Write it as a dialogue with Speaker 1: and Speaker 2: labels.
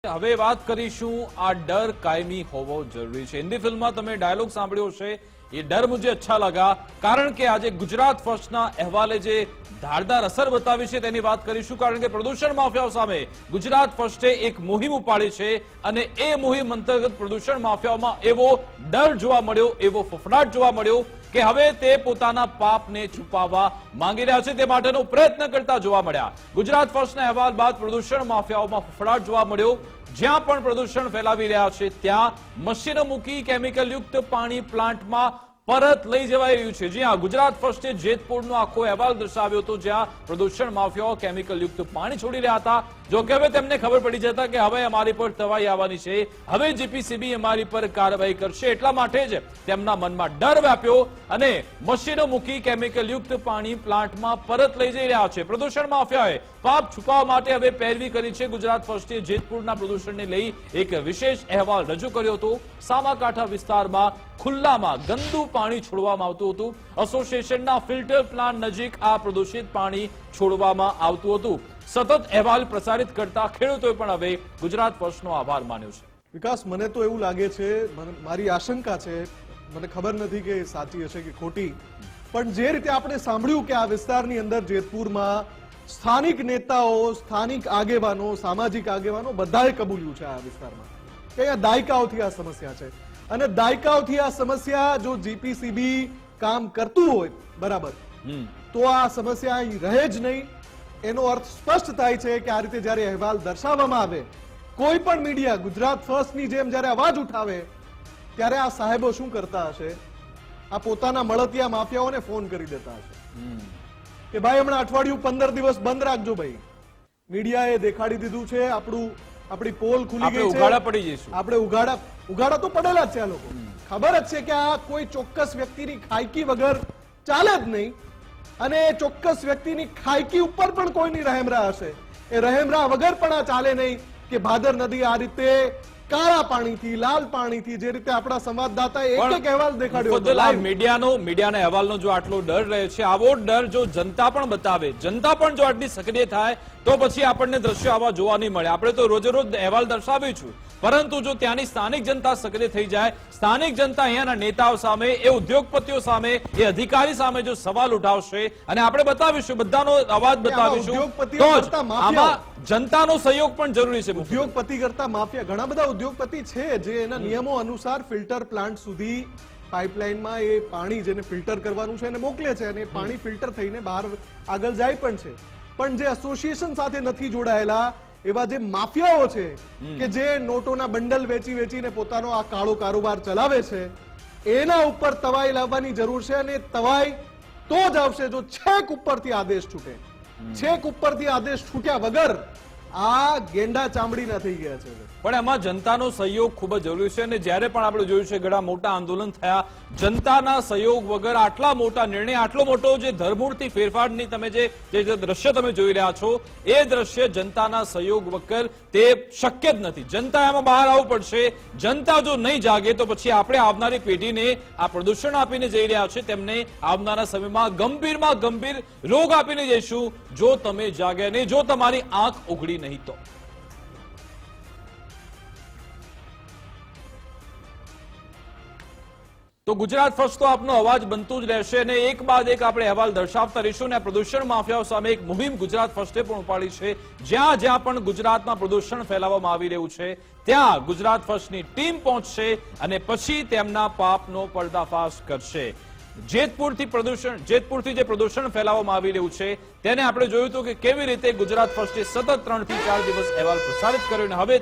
Speaker 1: હવે વાત કરીશું આ ડર કાયમી હોવો જરૂરી છે। હિન્દી ફિલ્મમાં તમે ડાયલોગ સાંભળ્યો છે, ये डर मुझे अच्छा लगा, कारण કે આજે ગુજરાત ફર્સ્ટના અહેવાલે જે ધારદાર અસર બતાવી છે તેની વાત કરીશું। કારણ કે પ્રદૂષણ માફિયાઓ સામે ગુજરાત ફર્સ્ટે એક મુહિમ ઉપાડી છે અને એ મુહિમ અંતર્ગત પ્રદૂષણ માફિયાઓમાં એવો ડર જોવા મળ્યો, એવો ફફડાટ જોવા મળ્યો કે હવે તે પોતાના પાપને છુપાવવા માંગી રહ્યા છે, તે માટેનો પ્રયત્ન કરતા જોવા મળ્યા। ગુજરાત ફર્સ્ટના અહેવાલ બાદ પ્રદૂષણ માફિયાઓમાં ફફડાટ જોવા મળ્યો। જ્યાં પણ પ્રદૂષણ ફેલાવી રહ્યા છે ત્યાં મશીનો મૂકી કેમિકલયુક્ત પાણી પ્લાન્ટમાં પરત લઈ જવાઈ રહ્યું છે। જી હા, ગુજરાત ફર્સ્ટે જેતપુરનો આખો અહેવાલ દર્શાવ્યો હતો જ્યાં પ્રદૂષણ માફિયાઓ કેમિકલયુક્ત પાણી છોડી રહ્યા હતા। જો કે હવે તેમને ખબર પડી જતા કે હવે અમારી પર તવાઈ આવવાની છે, હવે જીપીસીબી અમારી પર કાર્યવાહી કરશે, એટલા માટે જ તેમના મનમાં ડર વ્યાપ્યો અને મશીનો મૂકી કેમિકલયુક્ત પાણી પ્લાન્ટમાં પરત લઈ જઈ રહ્યા છે। પ્રદૂષણ માફિયાએ પાપ છુપાવવા માટે હવે પેરવી કરી છે। ગુજરાત ફર્સ્ટે જેતપુરના પ્રદૂષણને લઈ એક વિશેષ અહેવાલ રજૂ કર્યો હતો। સામાકાંઠા વિસ્તારમાં ખુલ્લામાં ગંદુ પાણી છોડવામાં આવતું હતું। એસોસિએશનના ફિલ્ટર પ્લાન્ટ નજીક આ પ્રદૂષિત પાણી છોડવામાં આવતું હતું। સતત અહેવાલ પ્રસારિત કરતા ખેડૂતોએ પણ હવે ગુજરાત ફર્સ્ટનો આભાર માન્યો છે।
Speaker 2: વિકાસ, મને તો એવું લાગે છે, મારી આશંકા છે, મને ખબર નથી કે સાચી હશે કે ખોટી, પણ જે રીતે આપણે સાંભળ્યું કે આ વિસ્તારની અંદર જેતપુરમાં સ્થાનિક નેતાઓ, સ્થાનિક આગેવાનો, સામાજિક આગેવાનો બધાએ કબૂલ્યું છે આ વિસ્તારમાં કે અહીંયા દાયકાઓથી આ સમસ્યા છે અને દાયકાઓથી આ સમસ્યા જો જીપીસીબી કામ કરતું હોય બરાબર તો આ સમસ્યા અહીં રહે જ નહીં। એનો અર્થ સ્પષ્ટ થાય છે કે આ રીતે જ્યારે અહેવાલ દર્શાવવામાં આવે, કોઈ પણ મીડિયા ગુજરાત ફર્સ્ટની જેમ જ્યારે અવાજ ઉઠાવે ત્યારે આ સાહેબો શું કરતા હશે? આ પોતાના મળતિયા માફિયાઓને ફોન કરી દેતા હશે કે ભાઈ હમણાં અઠવાડિયું 15 દિવસ બંધ રાખજો ભાઈ। મીડિયાએ દેખાડી દીધું છે, આપણી પોલ ખુલી ગઈ છે,
Speaker 1: ઉઘાડા પડી જઈશું,
Speaker 2: આપણે ઉઘાડા તો પડેલા જ છે। આ લોકો ખબર જ છે કે આ કોઈ ચોક્કસ વ્યક્તિની ખાયકી વગર ચાલે જ નહીં અને ચોક્કસ વ્યક્તિની ખાયકી ઉપર પણ કોઈની રહેમરા હશે, એ રહેમરા વગર પણ આ ચાલે નહીં કે ભાદર નદી આ રીતે કાળા પાણીથી, લાલ પાણીથી, જે રીતે આપણા સંવાદદાતાએ એક અહેવાલ દેખાડ્યો હતો,
Speaker 1: મીડિયાના અહેવાલનો જો આટલો ડર રહે છે, આવો ડર જો જનતા પણ બતાવે, જનતા પણ જો આટલી સક્રિય થાય તો પછી આપણને દ્રશ્યો આવા જોવા નહીં મળે। આપણે તો રોજે રોજ અહેવાલ દર્શાવીશું, પરંતુ જો ત્યાંની સ્થાનિક જનતા સક્રિય થઈ જાય, સ્થાનિક જનતા અહીંયાના નેતાઓ સામે, એ ઉદ્યોગપતિઓ સામે, એ અધિકારી સામે જો સવાલ ઉઠાવશે અને આપણે બતાવીશું, બધાનો અવાજ બતાવીશું, તો જ આમાં જનતાનો સહયોગ પણ જરૂરી છે।
Speaker 2: ઉદ્યોગપતિ કરતા માફિયા, ઘણા બધા ઉદ્યોગપતિ છે જે એના નિયમો અનુસાર ફિલ્ટર પ્લાન્ટ સુધી પાઇપલાઇનમાં એ પાણી જેને ફિલ્ટર કરવાનું છે એને મોકલે છે અને પાણી ફિલ્ટર થઈને બહાર આગળ જાય પણ છે, પણ જે એસોસિએશન સાથે નથી જોડાયેલા એવા જે માફિયાઓ છે કે જે નોટોના બંડલ વેચીને પોતાનો આ કાળો કારોબાર ચલાવે છે, એના ઉપર તવાઈ લાવવાની જરૂર છે અને તવાઈ તો જ આવશે જો છેક ઉપરથી આદેશ છૂટે। છેક ઉપરથી આદેશ છૂટ્યા વગર આ ગેંડા ચામડીના થઈ ગયા છે।
Speaker 1: પણ એમાં જનતાનો સહયોગ ખૂબ જ જરૂરી છે અને જ્યારે પણ આપણે જોયું છે ઘણા મોટા આંદોલન થયા, જનતાના સહયોગ વગર આટલા મોટા નિર્ણય, આટલો મોટો જે ધરમૂળથી ફેરફારની તમે જે દ્રશ્ય તમે જોઈ રહ્યા છો, એ દ્રશ્ય જનતાના સહયોગ વગર તે શક્ય જ નથી। જનતા એમાં બહાર આવવું પડશે। જનતા જો નહીં જાગે તો પછી આપણે આવનારી પેઢીને આ પ્રદૂષણ આપીને જઈ રહ્યા છે, તેમને આવનારા સમયમાં ગંભીરમાં ગંભીર રોગ આપીને જઈશું જો તમે જાગ્યા નહીં, જો તમારી આંખ ઉઘડી નહીં તો। તો ગુજરાત ફર્સ્ટ તો આપનો અવાજ બનતું જ રહેશે અને એક બાદ એક આપણે અહેવાલ દર્શાવતા રહીશું અને પ્રદૂષણ માફિયાઓ સામે એક મુહિમ ગુજરાત ફર્સ્ટે પણ ઉપાડી છે। જ્યાં જ્યાં પણ ગુજરાતમાં પ્રદૂષણ ફેલાવવામાં આવી રહ્યું છે ત્યાં ગુજરાત ફર્સ્ટની ટીમ પહોંચશે અને પછી તેમના પાપનો પર્દાફાશ કરશે। જેતપુરથી જે પ્રદૂષણ ફેલાવવામાં આવી રહ્યું છે તેને આપણે જોયું હતું કે કેવી રીતે ગુજરાત ફર્સ્ટે સતત 3 થી 4 દિવસ અહેવાલ પ્રસારિત કર્યો અને હવે